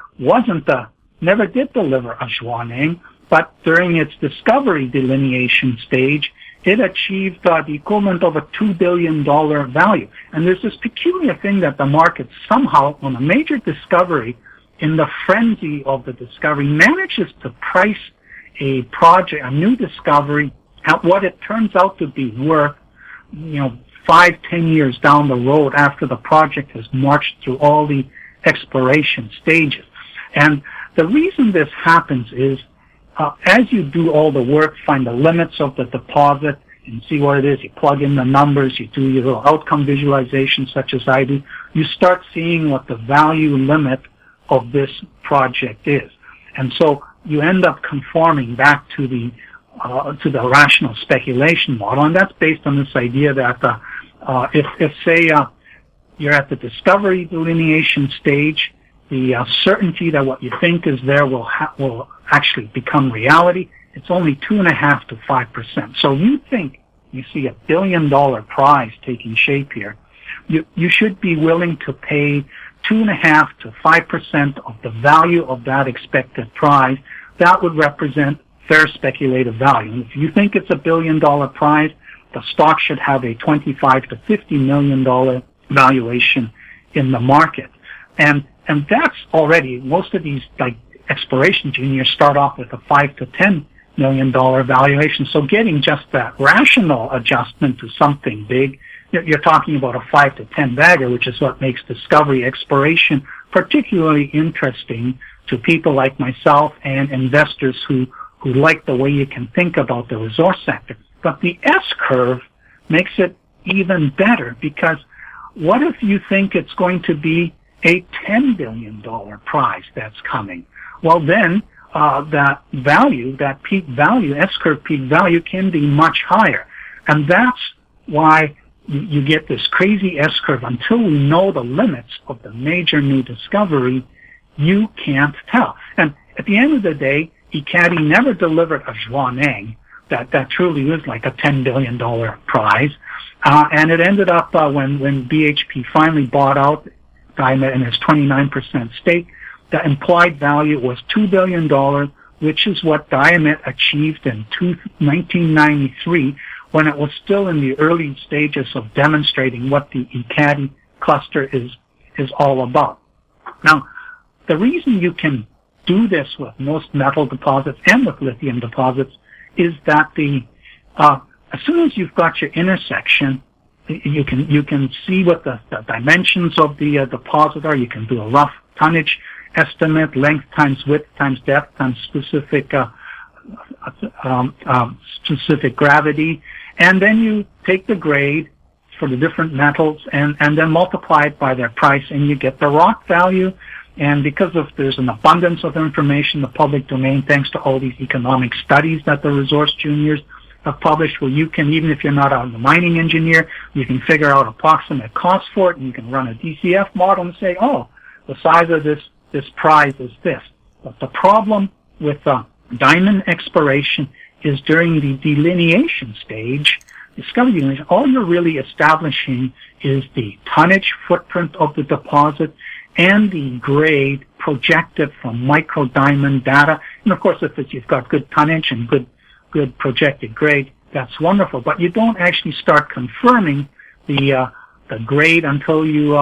never did deliver a Zhuaneng. But during its discovery delineation stage, it achieved the equivalent of a $2 billion value. And there's this peculiar thing that the market somehow, on a major discovery, in the frenzy of the discovery, manages to price a project, a new discovery, at what it turns out to be worth, 5-10 years down the road after the project has marched through all the exploration stages. And the reason this happens is, as you do all the work, find the limits of the deposit and see what it is, you plug in the numbers, you do your little outcome visualization such as I do, you start seeing what the value limit of this project is. And so you end up conforming back to the rational speculation model, and that's based on this idea that if say you're at the discovery delineation stage, the certainty that what you think is there will actually become reality. It's only 2.5 to 5%. So you think you see $1 billion prize taking shape here. You should be willing to pay 2.5 to 5% of the value of that expected prize. That would represent fair speculative value. And if you think it's $1 billion prize, the stock should have a $25 to $50 million valuation in the market. And that's already, most of these exploration juniors start off with a $5 to $10 million valuation. So getting just that rational adjustment to something big, you're talking about a 5 to 10 bagger, which is what makes discovery exploration particularly interesting to people like myself and investors who like the way you can think about the resource sector. But the S-curve makes it even better, because what if you think it's going to be a $10 billion prize that's coming? Well, then that value, that peak value, S-curve peak value, can be much higher. And that's why you get this crazy S-curve. Until we know the limits of the major new discovery, you can't tell. And at the end of the day, Ekati never delivered a Zhuaneng that truly was like a $10 billion prize. And it ended up when BHP finally bought out Diamet in his 29% stake, the implied value was $2 billion, which is what Diamet achieved in 1993, when it was still in the early stages of demonstrating what the Ekati cluster is all about. Now, the reason you can do this with most metal deposits and with lithium deposits is that as soon as you've got your intersection, you can see what the dimensions of the deposit are. You can do a rough tonnage estimate, length times width times depth times specific gravity, and then you take the grade for the different metals and then multiply it by their price, and you get the rock value. And because there's an abundance of information in the public domain, thanks to all these economic studies that the resource juniors have published, where you can, even if you're not a mining engineer, you can figure out approximate cost for it, and you can run a DCF model and say, oh, the size of this prize is this. But the problem with diamond exploration is during the delineation stage, discovery delineation, all you're really establishing is the tonnage footprint of the deposit and the grade projected from micro-diamond data. And of course, if you've got good tonnage and good projected grade, that's wonderful. But you don't actually start confirming the grade until you,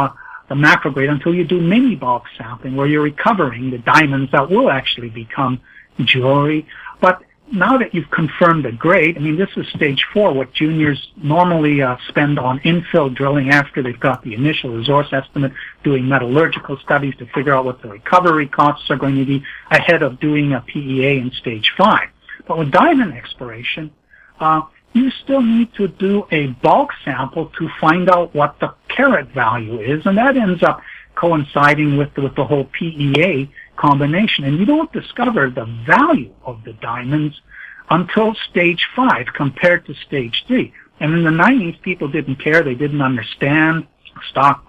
the macro grade, until you do mini bulk sampling, where you're recovering the diamonds that will actually become jewelry. But now that you've confirmed the grade, I mean, this is stage 4, what juniors normally spend on infill drilling after they've got the initial resource estimate, doing metallurgical studies to figure out what the recovery costs are going to be ahead of doing a PEA in stage 5. But with diamond exploration, you still need to do a bulk sample to find out what the carat value is, and that ends up coinciding with the whole PEA combination. And you don't discover the value of the diamonds until stage 5 compared to stage 3. And in the 90s, people didn't care. They didn't understand stock.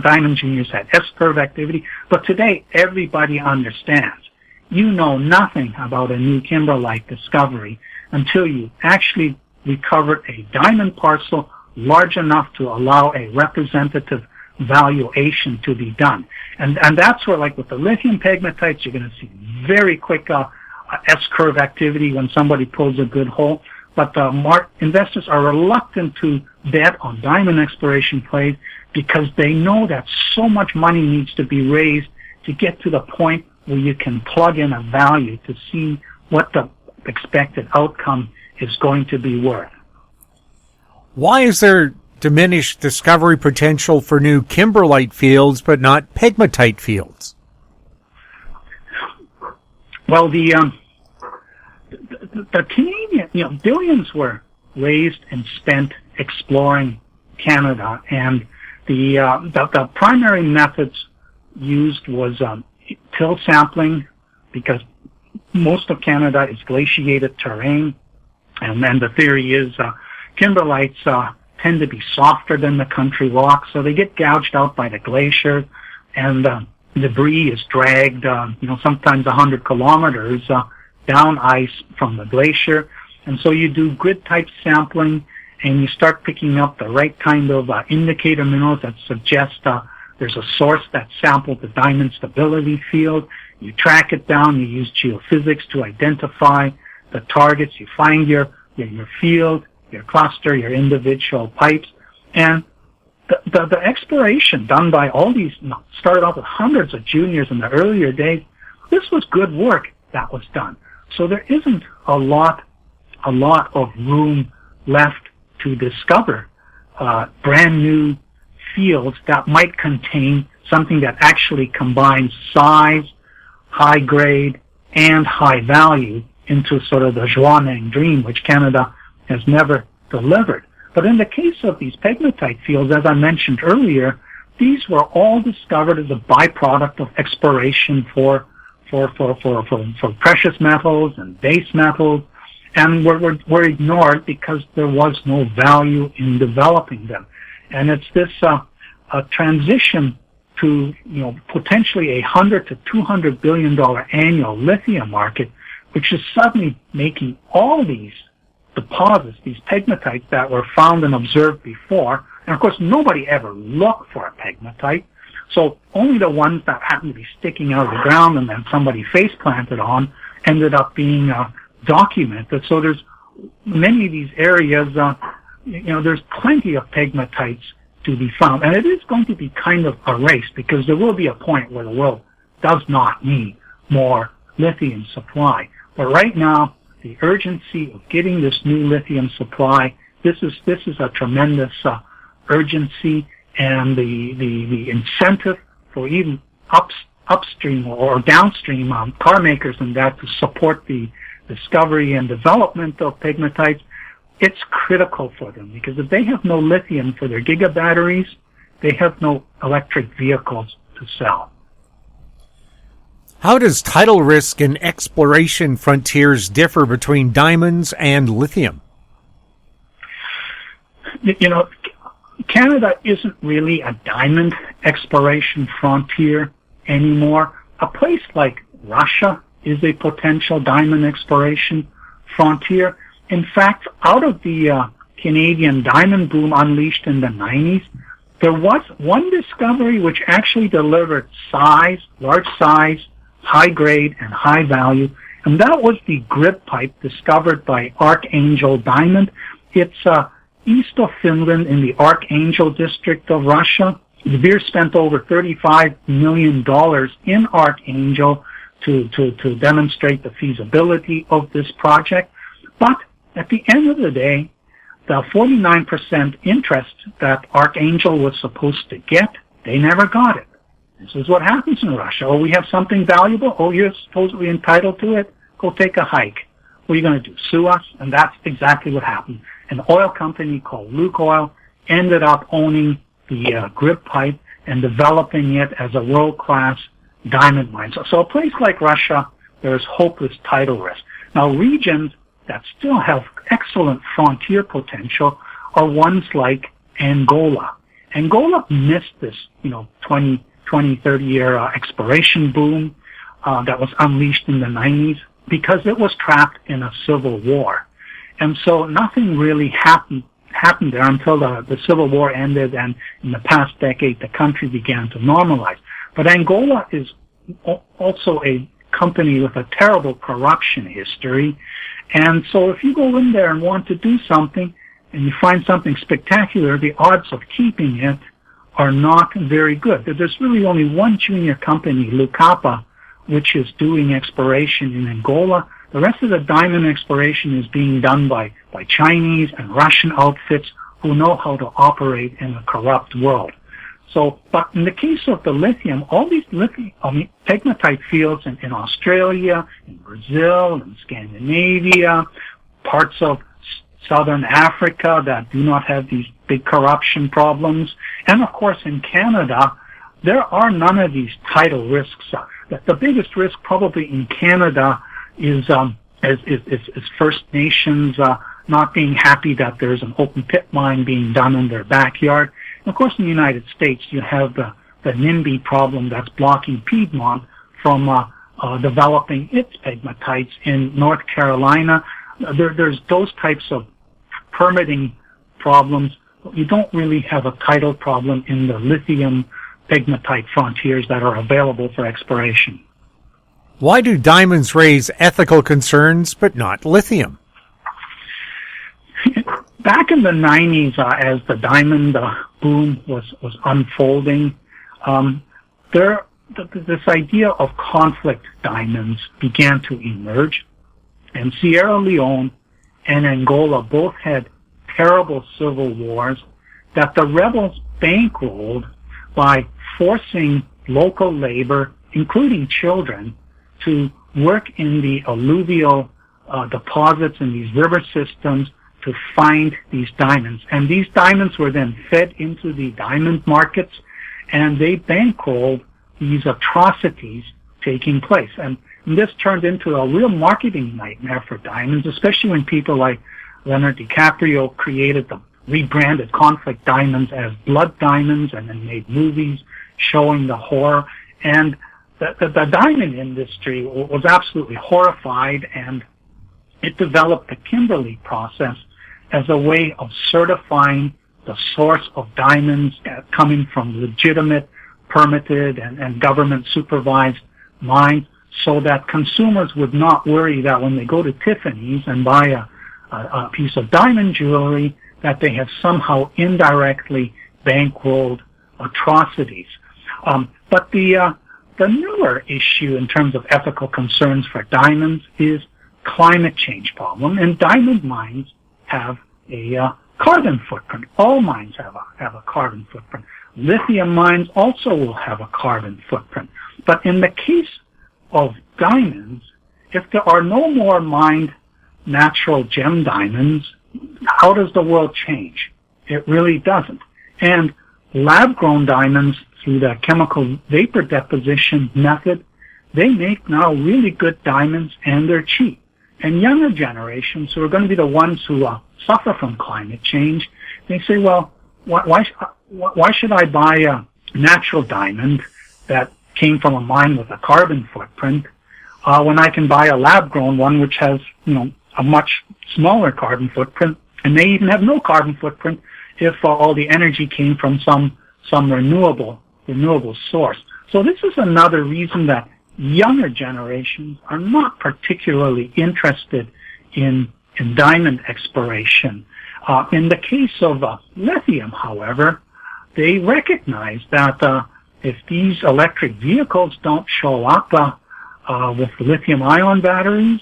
Diamond juniors had S-curve activity. But today, everybody understands. You know nothing about a new kimberlite discovery until you actually recovered a diamond parcel large enough to allow a representative valuation to be done. And that's where, like with the lithium pegmatites, you're going to see very quick S-curve activity when somebody pulls a good hole. But investors are reluctant to bet on diamond exploration plays because they know that so much money needs to be raised to get to the point where you can plug in a value to see what the expected outcome is going to be worth. Why is there diminished discovery potential for new kimberlite fields but not pegmatite fields? Well, the Canadian, billions were raised and spent exploring Canada, and the primary methods used was till sampling, because most of Canada is glaciated terrain, and then the theory is kimberlites tend to be softer than the country rocks, so they get gouged out by the glacier, and debris is dragged, sometimes 100 kilometers down ice from the glacier. And so you do grid type sampling, and you start picking up the right kind of indicator minerals that suggest there's a source that sampled the diamond stability field. You track it down, you use geophysics to identify the targets, you find your field, your cluster, your individual pipes, and the exploration done by all these, started off with hundreds of juniors in the earlier days. This was good work that was done. So there isn't a lot of room left to discover brand new fields that might contain something that actually combines size, high grade, and high value into sort of the Sheahan dream, which Canada has never delivered. But in the case of these pegmatite fields, as I mentioned earlier, these were all discovered as a byproduct of exploration for precious metals and base metals, and were ignored because there was no value in developing them. And it's this a transition to potentially $100 to $200 billion annual lithium market, which is suddenly making all these deposits, these pegmatites that were found and observed before, and of course nobody ever looked for a pegmatite, so only the ones that happened to be sticking out of the ground and then somebody face planted on ended up being documented. So there's many of these areas, there's plenty of pegmatites to be found, and it is going to be kind of a race, because there will be a point where the world does not need more lithium supply. But right now, the urgency of getting this new lithium supply. This is a tremendous urgency, and the incentive for even upstream or downstream car makers and that to support the discovery and development of pegmatites, it's critical for them, because if they have no lithium for their giga batteries, they have no electric vehicles to sell. How does tidal risk and exploration frontiers differ between diamonds and lithium? You know, Canada isn't really a diamond exploration frontier anymore. A place like Russia is a potential diamond exploration frontier. In fact, out of the Canadian diamond boom unleashed in the 90s, there was one discovery which actually delivered large size, high grade, and high value, and that was the grip pipe discovered by Archangel Diamond. It's east of Finland in the Archangel district of Russia. De Beers spent over $35 million in Archangel to demonstrate the feasibility of this project. But at the end of the day, the 49% interest that Archangel was supposed to get, they never got it. This is what happens in Russia. Oh, we have something valuable. Oh, you're supposedly entitled to it. Go take a hike. What are you going to do? Sue us? And that's exactly what happened. An oil company called Lukoil ended up owning the grip pipe and developing it as a world-class diamond mine. So a place like Russia, there is hopeless tidal risk. Now, regions that still have excellent frontier potential are ones like Angola. Angola missed this, 20, 30-year exploration boom that was unleashed in the 90s because it was trapped in a civil war. And so nothing really happened there until the civil war ended, and in the past decade the country began to normalize. But Angola is also a company with a terrible corruption history, and so if you go in there and want to do something and you find something spectacular, the odds of keeping it are not very good. There's really only one junior company, Lucapa, which is doing exploration in Angola. The rest of the diamond exploration is being done by Chinese and Russian outfits who know how to operate in a corrupt world. So, but in the case of the lithium, all these pegmatite fields in Australia, in Brazil, in Scandinavia, parts of Southern Africa that do not have these big corruption problems, and of course in Canada, there are none of these tidal risks. The biggest risk probably in Canada is First Nations not being happy that there's an open pit mine being done in their backyard. And of course, in the United States, you have the NIMBY problem that's blocking Piedmont from developing its pegmatites in North Carolina. There's those types of permitting problems. You don't really have a tidal problem in the lithium pegmatite frontiers that are available for exploration. Why do diamonds raise ethical concerns but not lithium? Back in the 90s, as the diamond boom was unfolding, this idea of conflict diamonds began to emerge. And Sierra Leone and Angola both had terrible civil wars that the rebels bankrolled by forcing local labor, including children, to work in the alluvial deposits in these river systems to find these diamonds. And these diamonds were then fed into the diamond markets, and they bankrolled these atrocities taking place. And this turned into a real marketing nightmare for diamonds, especially when people like Leonardo DiCaprio created the rebranded conflict diamonds as blood diamonds and then made movies showing the horror. And the diamond industry was absolutely horrified, and it developed the Kimberlite process as a way of certifying the source of diamonds coming from legitimate, permitted, and government-supervised mines, so that consumers would not worry that when they go to Tiffany's and buy a piece of diamond jewelry, that they have somehow indirectly bankrolled atrocities. But the newer issue in terms of ethical concerns for diamonds is climate change problem, and diamond mines have a carbon footprint. All mines have a carbon footprint. Lithium mines also will have a carbon footprint. But in the case of diamonds, if there are no more mined natural gem diamonds, how does the world change? It really doesn't. And lab-grown diamonds, through the chemical vapor deposition method, they make now really good diamonds, and they're cheap. And younger generations, who are going to be the ones who suffer from climate change, they say, well, why should I buy a natural diamond that came from a mine with a carbon footprint when I can buy a lab-grown one which has, a much smaller carbon footprint, and may even have no carbon footprint if all the energy came from some renewable source. So this is another reason that younger generations are not particularly interested in diamond exploration. In the case of lithium, however, they recognize that if these electric vehicles don't show up with lithium-ion batteries,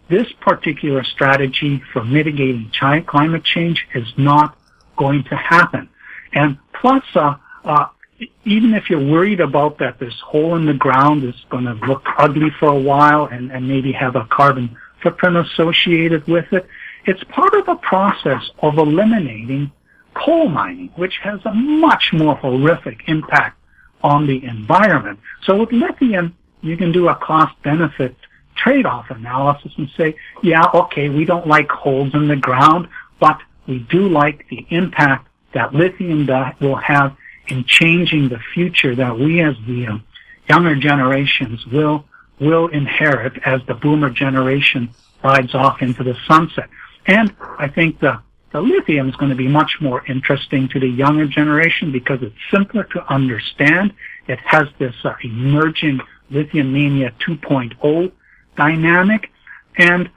this particular strategy for mitigating climate change is not going to happen. And plus, even if you're worried about that this hole in the ground is going to look ugly for a while and maybe have a carbon footprint associated with it, it's part of the process of eliminating coal mining, which has a much more horrific impact on the environment. So with lithium, you can do a cost-benefit trade-off analysis and say, yeah, okay, we don't like holes in the ground, but we do like the impact that lithium will have in changing the future that we as the younger generations will inherit as the boomer generation rides off into the sunset. And I think the lithium is going to be much more interesting to the younger generation because it's simpler to understand. It has this emerging Lithium Mania 2.0 dynamic, and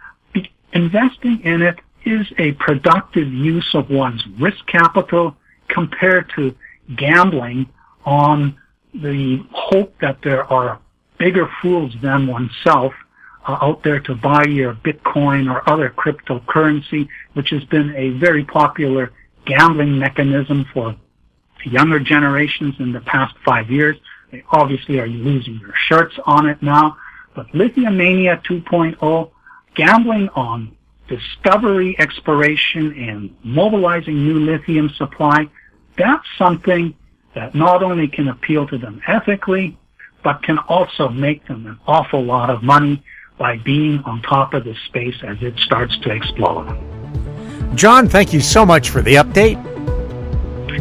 investing in it is a productive use of one's risk capital compared to gambling on the hope that there are bigger fools than oneself out there to buy your Bitcoin or other cryptocurrency, which has been a very popular gambling mechanism for younger generations in the past 5 years. They obviously are losing their shirts on it now. But Lithium Mania 2.0, gambling on discovery, exploration, and mobilizing new lithium supply, that's something that not only can appeal to them ethically, but can also make them an awful lot of money by being on top of the space as it starts to explode. John, thank you so much for the update.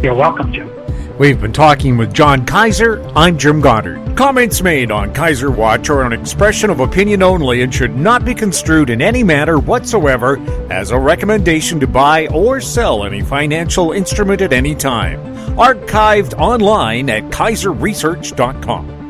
You're welcome, Jim. We've been talking with John Kaiser. I'm Jim Goddard. Comments made on Kaiser Watch are an expression of opinion only and should not be construed in any manner whatsoever as a recommendation to buy or sell any financial instrument at any time. Archived online at kaiserresearch.com.